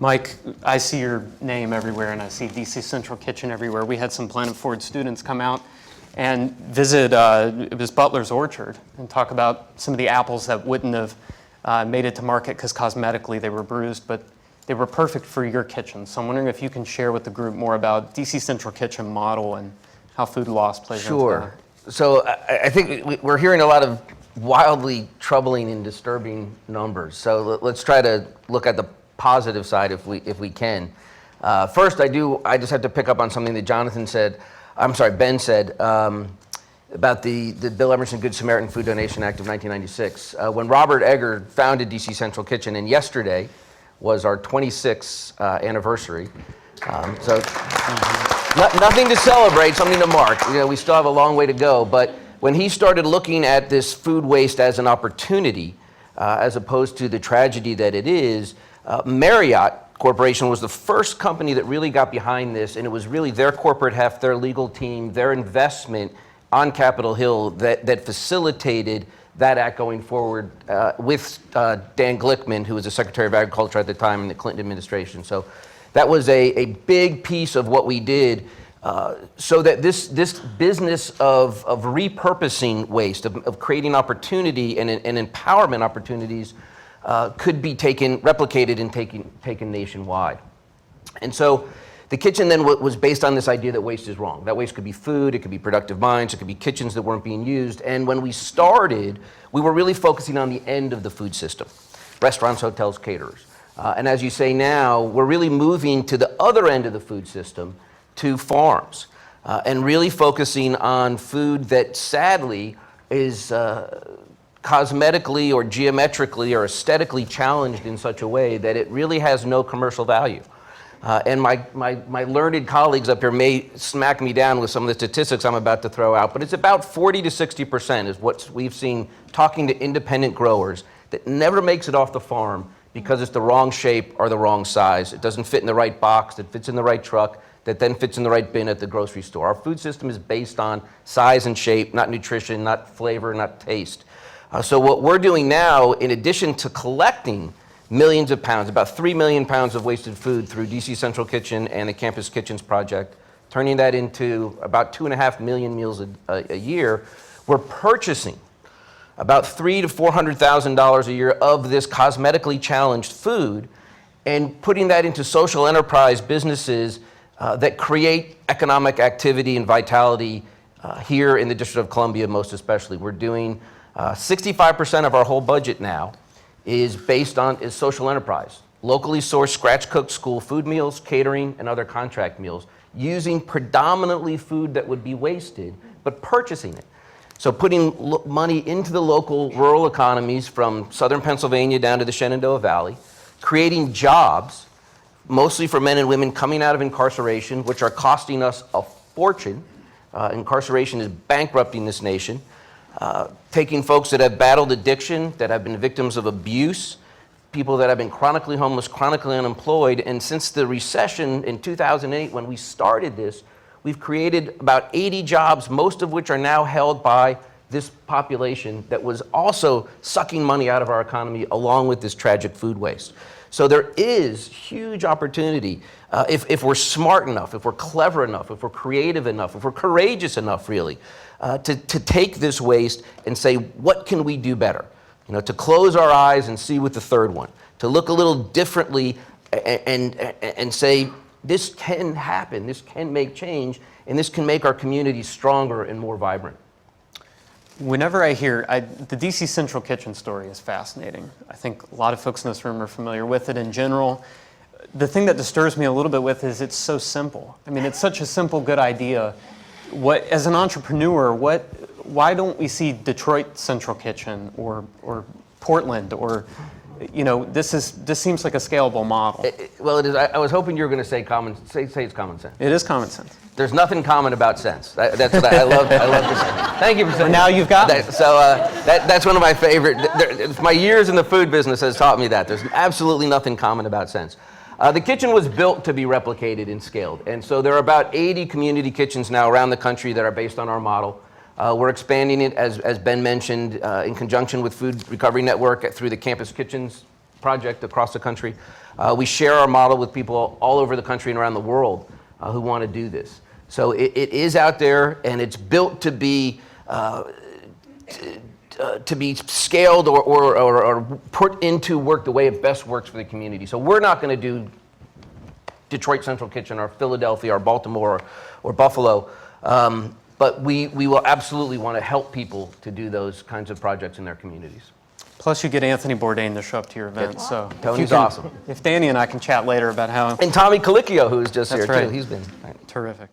Mike, I see your name everywhere, and I see DC Central Kitchen everywhere. We had some Planet Ford students come out and visit, it was Butler's Orchard, and talk about some of the apples that wouldn't have made it to market because cosmetically they were bruised, but they were perfect for your kitchen. So I'm wondering if you can share with the group more about DC Central Kitchen model and how food loss plays into that. Sure. So I think we're hearing a lot of wildly troubling and disturbing numbers. So let's try to look at the positive side if we can. First, I just have to pick up on something that Ben said about the Bill Emerson Good Samaritan Food Donation Act of 1996. When Robert Egger founded DC Central Kitchen, and yesterday was our 26th anniversary. Nothing to celebrate, something to mark. We still have a long way to go, but when he started looking at this food waste as an opportunity, as opposed to the tragedy that it is, Marriott Corporation was the first company that really got behind this, and it was really their corporate heft, their legal team, their investment on Capitol Hill that facilitated that act going forward with Dan Glickman, who was the Secretary of Agriculture at the time in the Clinton administration. So that was a big piece of what we did so that this business of repurposing waste, of creating opportunity and empowerment opportunities could be replicated and taken nationwide. And so the kitchen then was based on this idea that waste is wrong. That waste could be food, it could be productive minds, it could be kitchens that weren't being used. And when we started, we were really focusing on the end of the food system, restaurants, hotels, caterers. And as you say now, we're really moving to the other end of the food system, to farms, and really focusing on food that sadly is cosmetically or geometrically or aesthetically challenged in such a way that it really has no commercial value. And my learned colleagues up here may smack me down with some of the statistics I'm about to throw out, but it's about 40 to 60% is what we've seen talking to independent growers that never makes it off the farm because it's the wrong shape or the wrong size. It doesn't fit in the right box, that fits in the right truck, that then fits in the right bin at the grocery store. Our food system is based on size and shape, not nutrition, not flavor, not taste. So what we're doing now, in addition to collecting millions of pounds, about 3 million pounds of wasted food through DC Central Kitchen and the Campus Kitchens Project, turning that into about 2.5 million meals a year, we're purchasing about $300,000 to $400,000 a year of this cosmetically challenged food and putting that into social enterprise businesses that create economic activity and vitality here in the District of Columbia most especially. We're doing 65% of our whole budget now is based on social enterprise, locally sourced, scratch-cooked school food meals, catering, and other contract meals, using predominantly food that would be wasted, but purchasing it. So putting money into the local rural economies from southern Pennsylvania down to the Shenandoah Valley, creating jobs, mostly for men and women coming out of incarceration, which are costing us a fortune. Incarceration is bankrupting this nation. Taking folks that have battled addiction, that have been victims of abuse, people that have been chronically homeless, chronically unemployed, and since the recession in 2008 when we started this, we've created about 80 jobs, most of which are now held by this population that was also sucking money out of our economy along with this tragic food waste. So there is huge opportunity if we're smart enough, if we're clever enough, if we're creative enough, if we're courageous enough really, to take this waste and say, what can we do better? To close our eyes and see with the third one, to look a little differently and say, this can happen, this can make change, and this can make our communities stronger and more vibrant. Whenever I hear, the DC Central Kitchen story is fascinating. I think a lot of folks in this room are familiar with it in general. The thing that disturbs me a little bit with is it's so simple. I mean, it's such a simple, good idea. As an entrepreneur, why don't we see Detroit Central Kitchen or Portland or, this seems like a scalable model. Well, it is. I was hoping you were going to say it's common sense. It is common sense. There's nothing common about sense. That's what I love. I love this. Thank you for saying. Well, now you've got that. So that's one of my favorite. My years in the food business has taught me that there's absolutely nothing common about sense. The kitchen was built to be replicated and scaled, and so there are about 80 community kitchens now around the country that are based on our model. We're expanding it, as Ben mentioned, in conjunction with Food Recovery Network through the Campus Kitchens project across the country. We share our model with people all over the country and around the world who want to do this. So it is out there, and it's built to be scaled or put into work the way it best works for the community. So we're not going to do Detroit Central Kitchen or Philadelphia or Baltimore or Buffalo, but we will absolutely want to help people to do those kinds of projects in their communities. Plus, you get Anthony Bourdain to show up to your event. So Tony's awesome. If Danny and I can chat later about how And Tommy Colicchio, who's just That's here right. too, he's been terrific.